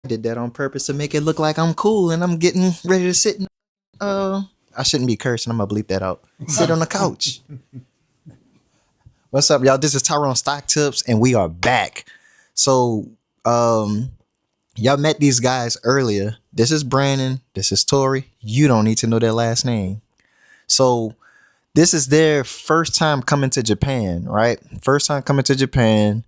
did that on purpose to make it look like I'm cool and I'm getting ready to sit. I shouldn't be cursing. I'm gonna bleep that out. Sit on the couch. What's up, y'all? This is Tyrone Stock Tips, and we are back. So, y'all met these guys earlier. This is Branon. This is Tori. You don't need to know their last name. So, this is their first time coming to Japan, right? First time coming to Japan,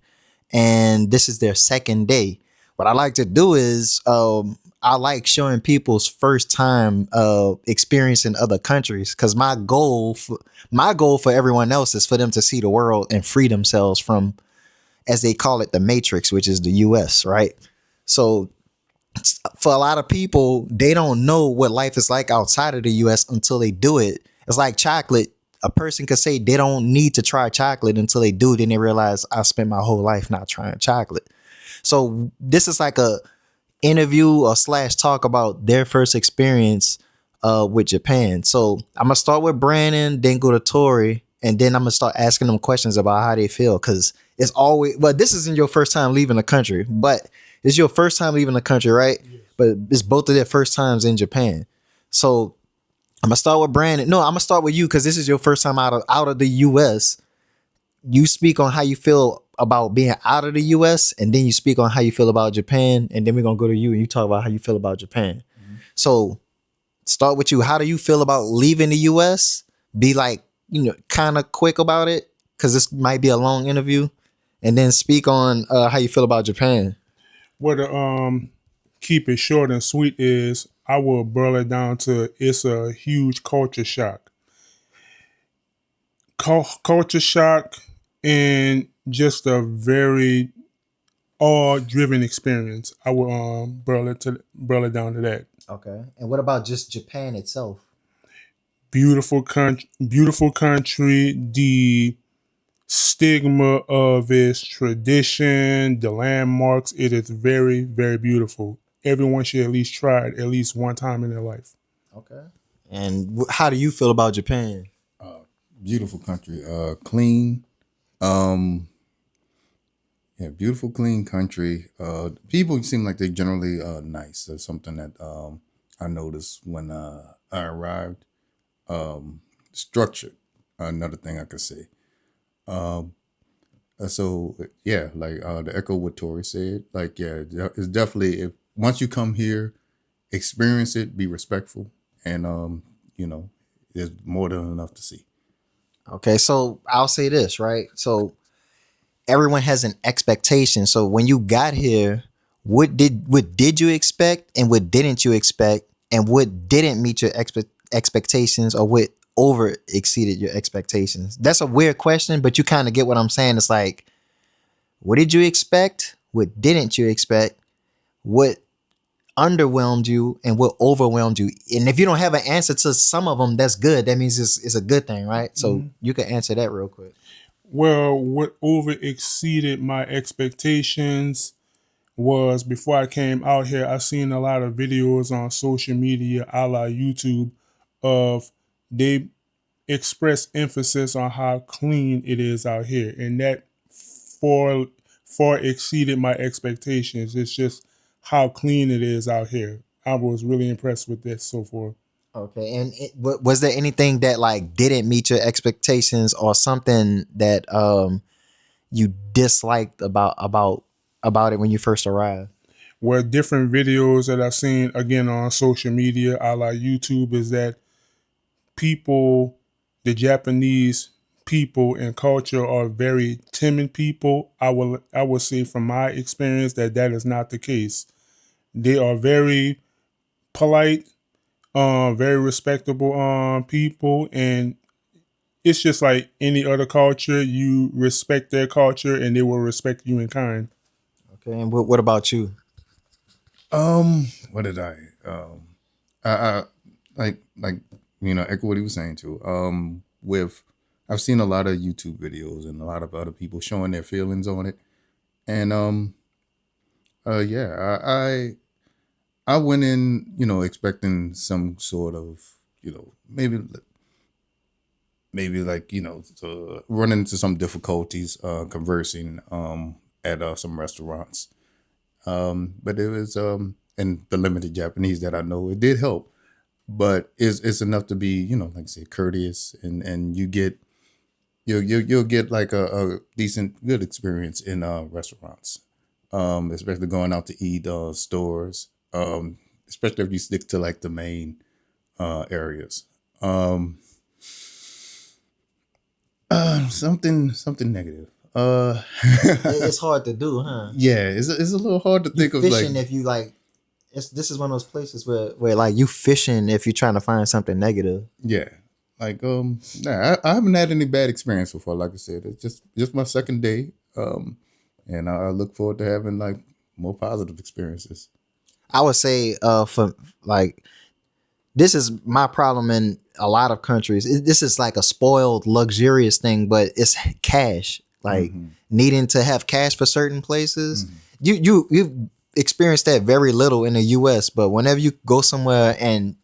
and this is their second day. What I like to do is I like showing people's first time experiencing other countries because my goal for everyone else is for them to see the world and free themselves from, as they call it, the matrix, which is the US, right? So for a lot of people, they don't know what life is like outside of the US until they do it. It's like chocolate. A person could say they don't need to try chocolate until they do it, and they realize I spent my whole life not trying chocolate. So this is like a interview or slash talk about their first experience with Japan. So I'm gonna start with Brandon, then go to Tori, and then I'm gonna start asking them questions about how they feel because it's always, well, this isn't your first time leaving the country, but it's your first time leaving the country, right? Yes. But it's both of their first times in Japan. So I'm gonna start with Brandon. No, I'm gonna start with you because this is your first time out of the US. You speak on how you feel about being out of the US, and then you speak on how you feel about Japan, and then we're gonna go to you and you talk about how you feel about Japan. So start with you. How do you feel about leaving the US? Be like, kind of quick about it because this might be a long interview, and then speak on how you feel about Japan. What to keep it short and sweet is I will boil it down to it's a huge culture shock. Culture shock and just a very awe-driven experience. I will boil it down to that. Okay. And what about just Japan itself? Beautiful country. The stigma of its tradition, the landmarks. It is very, very beautiful. Everyone should at least try it at least one time in their life. Okay. And how do you feel about Japan? Beautiful country, clean. Um, yeah, beautiful, clean country. People seem like they generally nice. That's something that I noticed when I arrived. Structured. Another thing I could say. Um, so yeah, like the echo what Tori said. Like yeah, it's definitely if once you come here, experience it, be respectful, and you know, there's more than enough to see. Okay, so I'll say this, right? So everyone has an expectation. So when you got here, what did you expect and what didn't you expect and what didn't meet your expectations or what over exceeded your expectations? That's a weird question, but you kind of get what I'm saying. It's like, what did you expect? What didn't you expect? What underwhelmed you and what overwhelmed you? And if you don't have an answer to some of them, that's good. That means it's a good thing, right? So you can answer that real quick. Well, what over exceeded my expectations was before I came out here, I seen a lot of videos on social media, a la YouTube, of they express emphasis on how clean it is out here, and that far far exceeded my expectations. It's just how clean it is out here. I was really impressed with this so far. Okay, and was there anything that like didn't meet your expectations or something that you disliked about it when you first arrived? Where different videos that I've seen again on social media, a la YouTube, is that people, the Japanese people and culture are very timid people. I will say from my experience that that is not the case. They are very polite, very respectable people, and it's just like any other culture. You respect their culture, and they will respect you in kind. Okay, and what about you? What did I like echo what he was saying too. With I've seen a lot of YouTube videos and a lot of other people showing their feelings on it, and yeah, I went in expecting some sort of maybe like to run into some difficulties conversing at some restaurants. But it was and the limited Japanese that I know, it did help. But it's enough to be, like I said, courteous, and you'll get like a decent good experience in restaurants, especially going out to eat stores, especially if you stick to like the main areas. Um, something negative. It's hard to do, huh? Yeah, it's a little hard to You think of like. fishing if you like. This is one of those places where like you fishing if you're trying to find something negative. Yeah. Like nah, I haven't had any bad experience before. Like I said, it's just my second day. And I look forward to having like more positive experiences. I would say for like this is my problem in a lot of countries. This is like a spoiled, luxurious thing, but it's cash. Like Mm-hmm. needing to have cash for certain places. Mm-hmm. You've experienced that very little in the U.S., but whenever you go somewhere and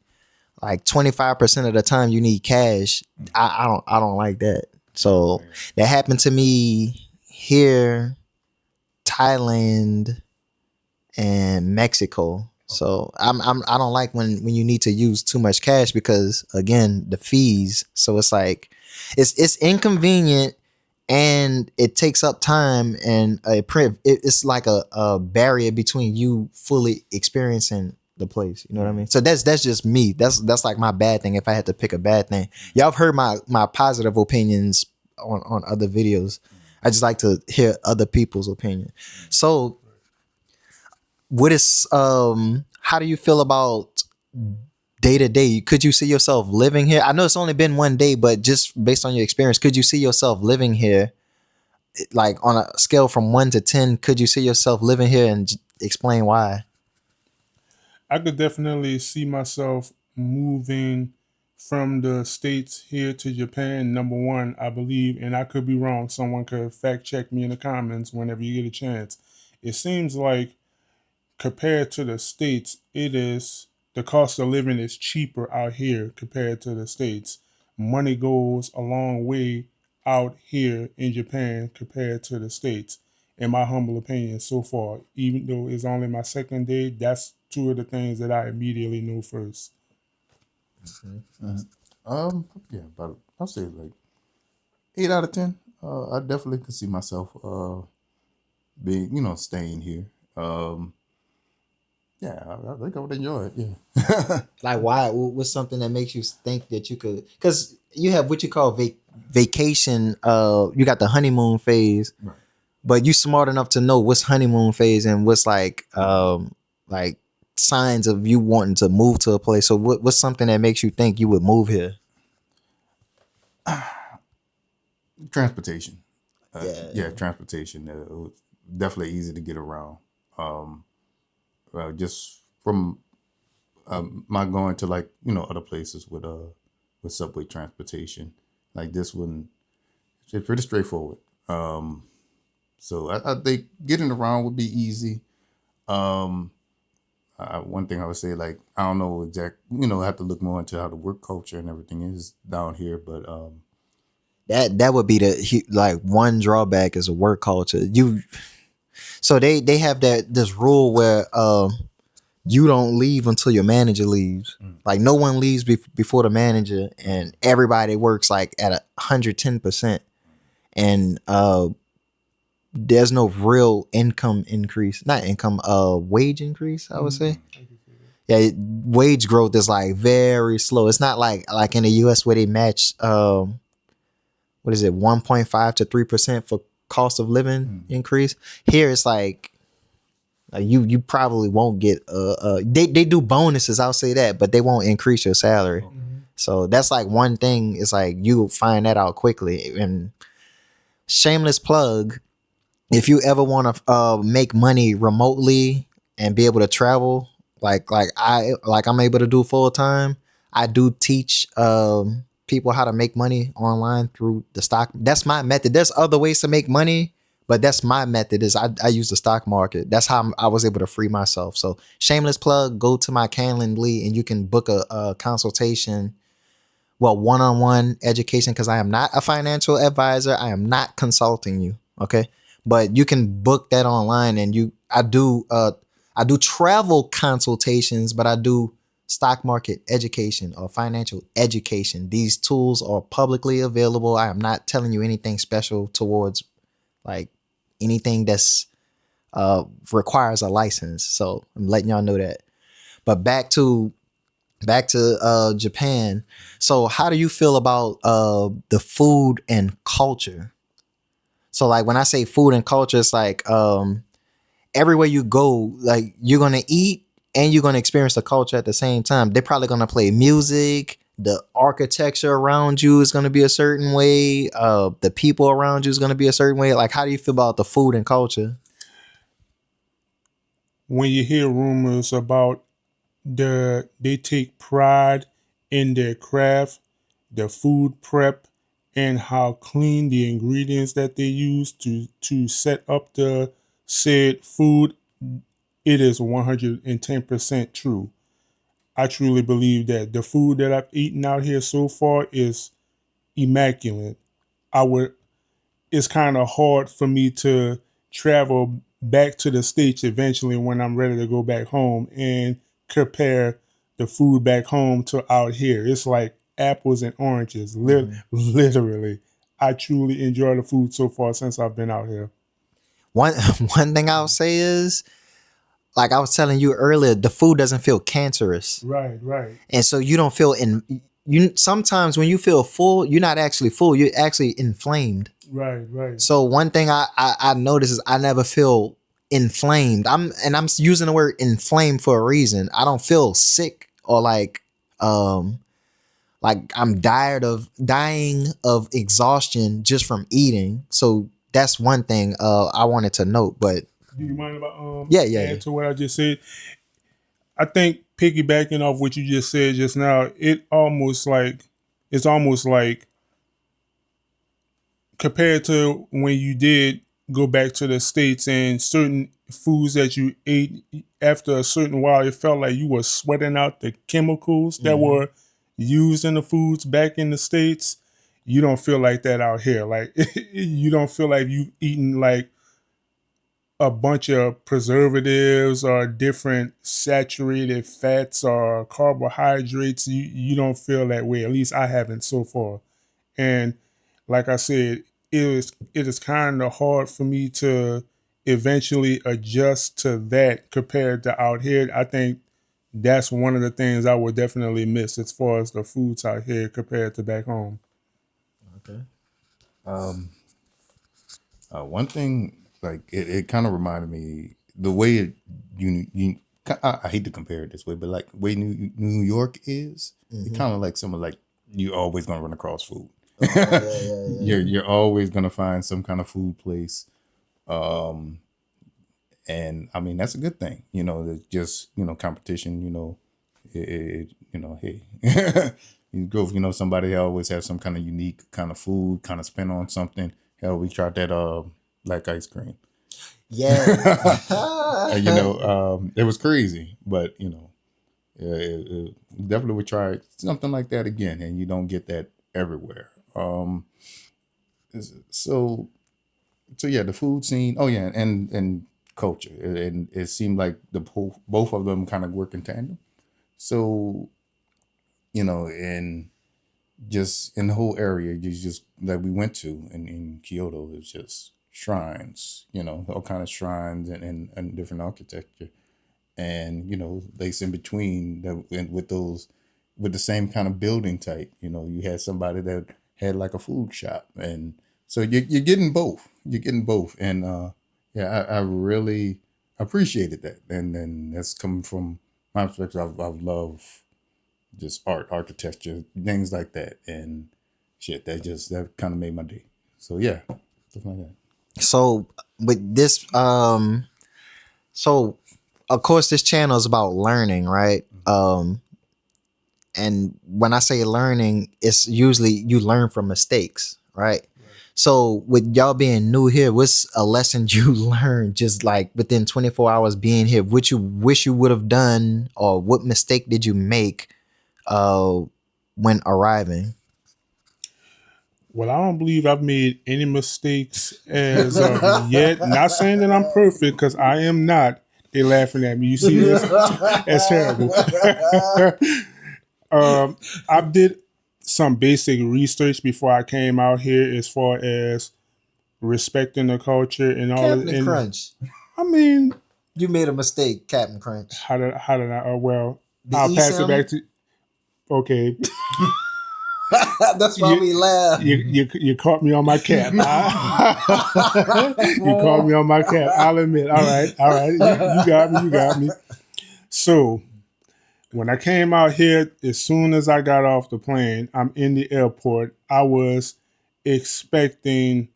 like 25% of the time you need cash, I don't like that. So that happened to me here, Thailand, and Mexico. So I don't like when you need to use too much cash because again the fees. So it's like it's inconvenient and it takes up time and it's like a barrier between you fully experiencing the place. You know what I mean? So that's just me. That's like my bad thing. If I had to pick a bad thing, y'all have heard my positive opinions on other videos. I just like to hear other people's opinion. So what is how do you feel about day to day? Could you see yourself living here? I know it's only been one day, but just based on your experience, could you see yourself living here? Like on a scale from 1 to 10, could you see yourself living here and explain why? I could definitely see myself moving from the States here to Japan. Number one, I believe, and I could be wrong, someone could fact check me in the comments whenever you get a chance. It seems like compared to the States, it is the cost of living is cheaper out here compared to the States. Money goes a long way out here in Japan compared to the States, in my humble opinion, so far. Even though it's only my second day, that's two of the things that I immediately know first. Yeah, but I'll say like 8 out of 10. I definitely could see myself being, staying here. Yeah, I think I would enjoy it. Yeah. Like why? What's something that makes you think that you could? Because you have what you call vacation. You got the honeymoon phase, Right. but you smart enough to know what's honeymoon phase and what's like signs of you wanting to move to a place. So what's something that makes you think you would move here? Transportation. Yeah. Transportation. It was definitely easy to get around. Just from my going to like other places with subway transportation, like this one, it's pretty straightforward. So I think getting around would be easy. Um, One thing I would say, like I don't know I have to look more into how the work culture and everything is down here, but That would be like one drawback is a work culture. So they have this rule where you don't leave until your manager leaves. Like no one leaves before the manager, and everybody works like at 110%. And there's no real income increase, not income, wage increase. I would say, yeah, wage growth is like very slow. It's not like in the U.S. where they match what is it, 1.5 to 3% for cost of living increase. Here it's like you probably won't get they do bonuses, I'll say that, but they won't increase your salary. So that's like one thing. It's like you find that out quickly. And shameless plug, if you ever want to make money remotely and be able to travel I'm able to do full time, I do teach people how to make money online through the stock. That's my method. There's other ways to make money, but that's my method. Is I use the stock market. That's how I was able to free myself. So shameless plug, go to my Calendly and you can book a consultation, well, one-on-one education, because I am not a financial advisor. I am not consulting you. Okay. but you can book that online. And I do travel consultations, but I do stock market education or financial education. These tools are publicly available. I am not telling you anything special towards like anything that's requires a license. So I'm letting y'all know that. But back to Japan. So how do you feel about the food and culture? So like when I say food and culture, it's like everywhere you go, like you're gonna eat and you're gonna experience the culture at the same time. They're probably gonna play music. The architecture around you is gonna be a certain way. The people around you is gonna be a certain way. Like, how do you feel about the food and culture? When you hear rumors about they take pride in their craft, the food prep, and how clean the ingredients that they use to set up the said food, it is 110% true. I truly believe that the food that I've eaten out here so far is immaculate. I would It's kind of hard for me to travel back to the States eventually when I'm ready to go back home and compare the food back home to out here. It's like apples and oranges, literally. I truly enjoy the food so far since I've been out here. One one thing I'll say is, like I was telling you earlier, the food doesn't feel cancerous. Right, right, And so you don't feel you sometimes when you feel full, you're not actually full, you're actually inflamed. right, right. So one thing I notice is I never feel inflamed. I'm using the word inflamed for a reason. I don't feel sick or like I'm dying of exhaustion just from eating. So that's one thing I wanted to note. But Do you mind if I yeah. add to what I just said? I think piggybacking off what you just said just now, it's almost like compared to when you did go back to the States and certain foods that you ate after a certain while, it felt like you were sweating out the chemicals that were used in the foods back in the States. You don't feel like that out here. Like you don't feel like you eating like a bunch of preservatives or different saturated fats or carbohydrates. You don't feel that way. At least I haven't so far. And like I said, it is kind of hard for me to eventually adjust to that compared to out here. I think that's one of the things I would definitely miss as far as the foods out here compared to back home. Okay. One thing, like it kind of reminded me the way you I hate to compare it this way, but like the way New York is, it kind of like some of like you're always gonna run across food. You're always gonna find some kind of food place, and I mean that's a good thing. It's just competition. Hey, you go. Somebody always has some kind of unique kind of food, kind of spin on something. Hell, we tried that black ice cream. Yeah. And, it was crazy, but definitely would try something like that again, and you don't get that everywhere. So so yeah, the food scene. Oh yeah, and culture, and it seemed like both of them kind of work in tandem. So and just in the whole area, you just that we went to in Kyoto, it's just shrines, all kind of shrines and different architecture, and lace in between that and with those with the same kind of building type. You had somebody that had like a food shop, and so you're getting both. You're getting both, and yeah, I really appreciated that, and that's coming from my perspective. I've loved just architecture, things like that, and shit. That kind of made my day. So yeah, stuff like that. So with this, so of course this channel is about learning, right? And when I say learning, it's usually you learn from mistakes, right? So with y'all being new here, what's a lesson you learned just like within 24 hours being here? What you wish you would have done, or what mistake did you make uh when arriving? Well, I don't believe I've made any mistakes as of yet. Not saying that I'm perfect, because I am not. They laughing at me. You see this? That's terrible. I did some basic research before I came out here, as far as respecting the culture and all. Captain And Crunch. I mean, You made a mistake, Captain Crunch. how did I? Well, The I'll pass it eSIM. back to. Okay, That's why we laugh. you caught me on my cap. You caught me on my cap. I'll admit. All right. You got me. You got me. So when I came out here, as soon as I got off the plane, I'm in the airport. I was expecting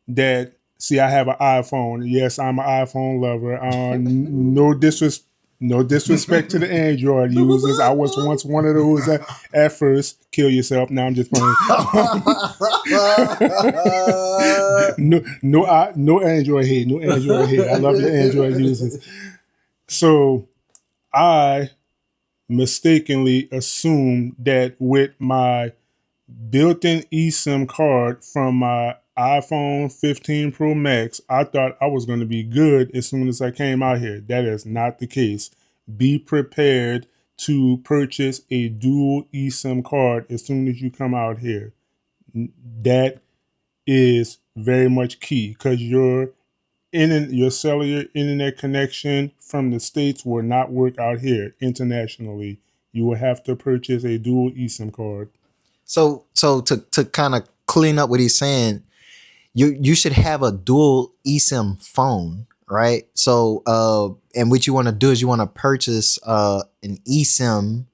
that. See, I have an iPhone. Yes, I'm an iPhone lover. No disrespect to the Android users. I was once one of those at first. Kill yourself. Now I'm just playing. No Android hate. No Android hate. I love the Android users. So I mistakenly assumed that with my built-in eSIM card from my iPhone 15 Pro Max, I thought I was going to be good as soon as I came out here. That is not the case. Be prepared to purchase a dual eSIM card as soon as you come out here. That is very much key, because your cellular internet connection from the States will not work out here internationally. You will have to purchase a dual eSIM card. So to kind of clean up what he's saying, you should have a dual eSIM phone, right? So and what you want to do is you want to purchase an eSIM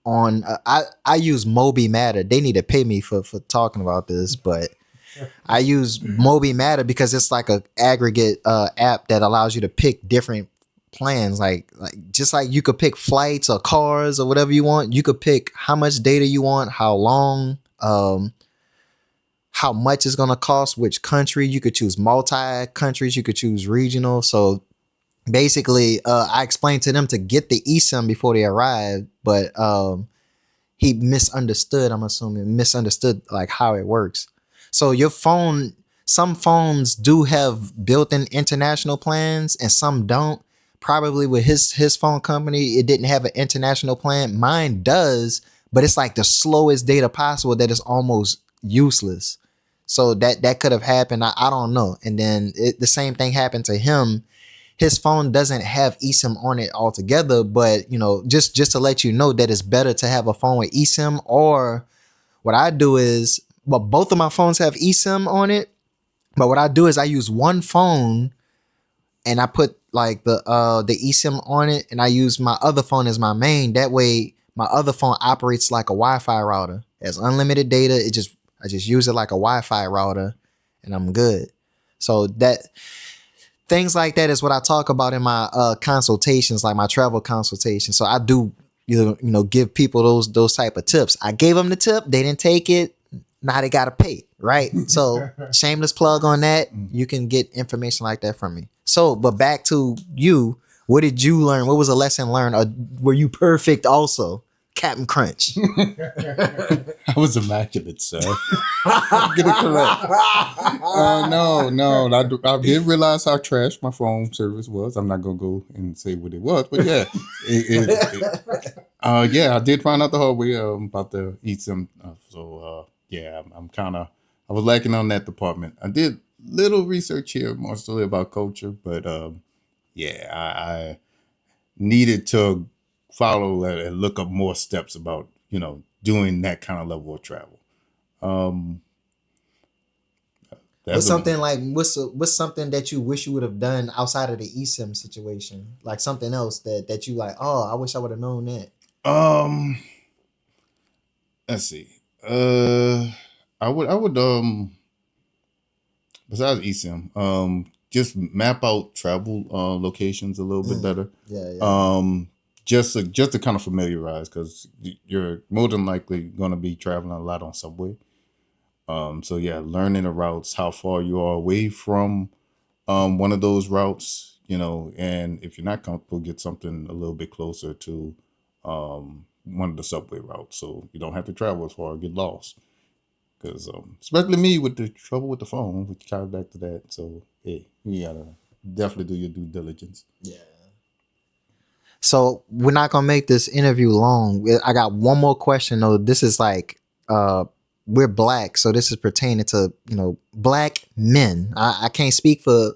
on I use Moby Matter. They need to pay me for talking about this, but I use Moby Matter because it's like a aggregate app that allows you to pick different plans, like just like you could pick flights or cars or whatever you want. You could pick how much data you want, how long, how much it's gonna cost, which country. You could choose multi countries, you could choose regional. So basically, I explained to them to get the eSIM before they arrived, but he misunderstood. I'm assuming misunderstood like how it works. So your phone, some phones do have built-in international plans, and some don't. Probably with his phone company, it didn't have an international plan. Mine does, but it's like the slowest data possible that is almost useless. So that could have happened. I don't know. And then the same thing happened to him. His phone doesn't have eSIM on it altogether, but just to let you know that it's better to have a phone with eSIM. Or what I do is, well, both of my phones have eSIM on it, but what I do is I use one phone and I put like the eSIM on it, and I use my other phone as my main. That way my other phone operates like a Wi-Fi router. It has unlimited data. I just use it like a Wi-Fi router and I'm good. So that things like that is what I talk about in my consultations, like my travel consultations. So I do give people those type of tips. I gave them the tip, they didn't take it. Now they gotta pay, right? So shameless plug on that. You can get information like that from me. So, but back to you. What did you learn? What was a lesson learned? Or were you perfect also, Captain Crunch? I was immaculate, sir. Get it correct. No. I did realize how trash my phone service was. I'm not gonna go and say what it was, but yeah, yeah, I did find out the hard way about the eSIM. Yeah, I'm kind of, I was lacking on that department. I did little research here, mostly about culture, but yeah, I needed to follow and look up more steps about doing that kind of level of travel. Um, What's that's a, something like what's something that you wish you would have done outside of the eSIM situation? Like something else that you like, oh, I wish I would have known that. um. Let's see. I would besides eSIM, just map out travel locations a little bit better. Yeah. Just to kind of familiarize, because you're more than likely going to be traveling a lot on subway. So yeah, learning the routes, how far you are away from one of those routes, and if you're not comfortable, get something a little bit closer to one of the subway routes, so you don't have to travel as far or get lost. because especially me with the trouble with the phone, we tie back to that. So hey, you gotta definitely do your due diligence. Yeah. So we're not gonna make this interview long. I got one more question though. This is like we're black, so this is pertaining to, black men. I can't speak for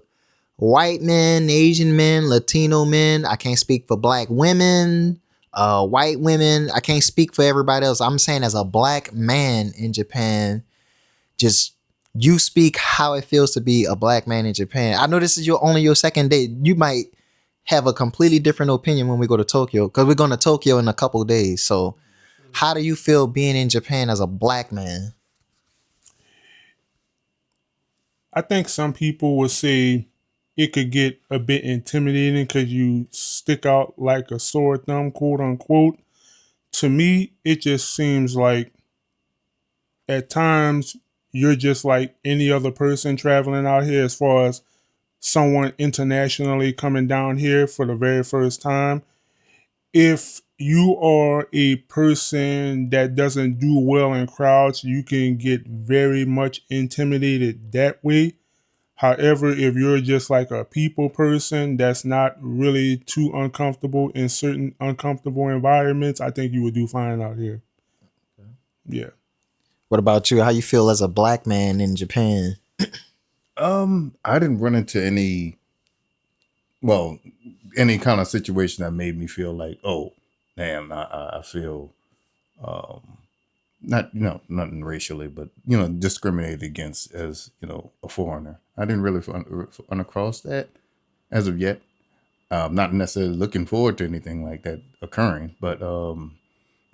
white men, Asian men, Latino men. I can't speak for black women, white women. I can't speak for everybody else. I'm saying as a black man in Japan, just you speak how it feels to be a black man in Japan. I know this is only your second day. You might have a completely different opinion when we go to Tokyo, because we're going to Tokyo in a couple of days. So how do you feel being in Japan as a black man? I think some people would say it could get a bit intimidating because you stick out like a sore thumb, quote unquote. To me, it just seems like at times you're just like any other person traveling out here, as far as someone internationally coming down here for the very first time. If you are a person that doesn't do well in crowds, you can get very much intimidated that way. However, if you're just like a people person that's not really too uncomfortable in certain uncomfortable environments, I think you would do fine out here. Yeah. What about you? How you feel as a black man in Japan? I didn't run into well, any kind of situation that made me feel like, oh, damn, I feel not nothing racially, but discriminated against as a foreigner. I didn't really run across that as of yet. Not necessarily looking forward to anything like that occurring, but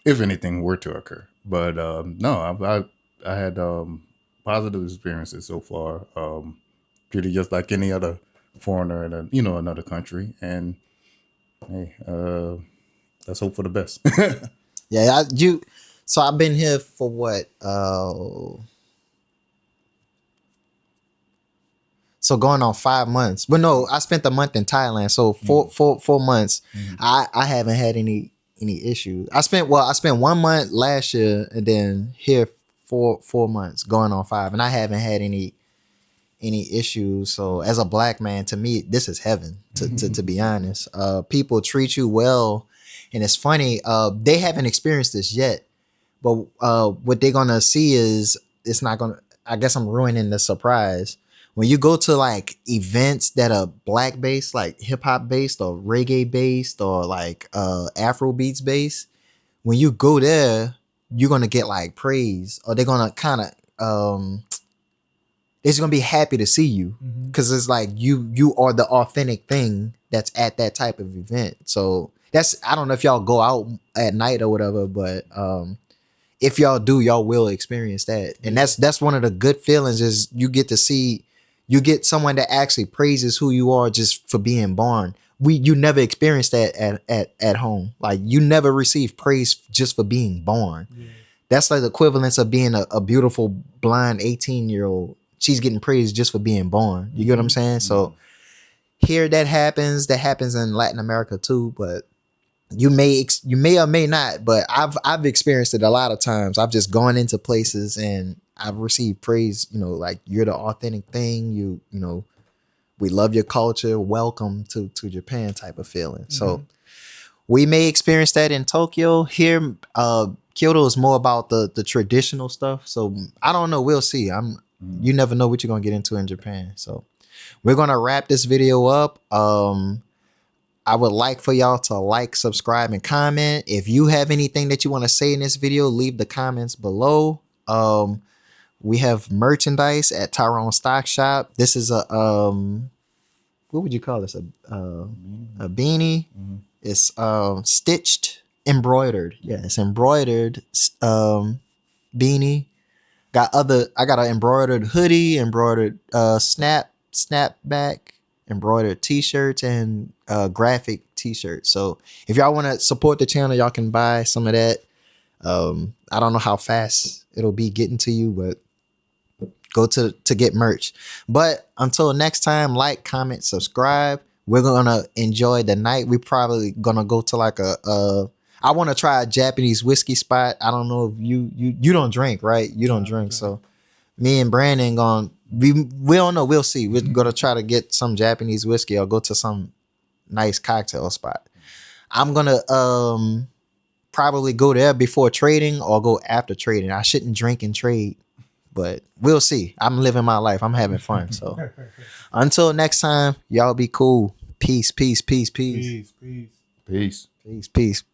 if anything were to occur. But no, I had positive experiences so far. Treated just like any other foreigner in another country, and hey, let's hope for the best. Yeah, so I've been here for what? So going on 5 months. Well, no, I spent a month in Thailand. So 4 months. I haven't had any issues. I spent 1 month last year, and then here 4 months, going on 5, and I haven't had any issues. So as a black man, to me, this is heaven. To be honest, people treat you well, and it's funny. They haven't experienced this yet, but what they're gonna see is it's not gonna. I guess I'm ruining the surprise. When you go to like events that are black based, like hip hop based or reggae based or like Afro beats based, when you go there, you're gonna get like praise, or they're gonna kind of they're just gonna be happy to see you, because it's like you are the authentic thing that's at that type of event. So that's, I don't know if y'all go out at night or whatever, but if y'all do, y'all will experience that. And that's one of the good feelings, is you get someone that actually praises who you are just for being born. You never experienced that at home. Like, you never receive praise just for being born. Yeah. That's like the equivalence of being a beautiful blind 18-year-old. She's getting praised just for being born. You get what I'm saying? So here that happens in Latin America too, but you may or may not, but I've experienced it a lot of times. I've just gone into places and I've received praise, like, you're the authentic thing. You know, we love your culture. Welcome to Japan type of feeling. So we may experience that in Tokyo. Here, Kyoto is more about the traditional stuff. So I don't know. We'll see. You never know what you're gonna get into in Japan. So we're gonna wrap this video up. I would like for y'all to like, subscribe, and comment. If you have anything that you want to say in this video, leave the comments below. We have merchandise at Tyrone Stock Shop. This is a what would you call this? A beanie. It's stitched, embroidered. Yeah, it's embroidered beanie. I got an embroidered hoodie, embroidered snapback, embroidered t-shirts, and graphic t-shirts. So if y'all want to support the channel, y'all can buy some of that. I don't know how fast it'll be getting to you, but go to get merch. But until next time, like, comment, subscribe. We're gonna enjoy the night. We're probably gonna go to like I want to try a Japanese whiskey spot. I don't know if you don't drink, right? You don't drink, so me and Brandon we don't know. We'll see. We're gonna try to get some Japanese whiskey or go to some nice cocktail spot. I'm gonna probably go there before trading or go after trading. I shouldn't drink and trade, but we'll see. I'm living my life. I'm having fun. So until next time, y'all be cool. Peace, peace, peace, peace, Peace, peace. Peace. peace, peace.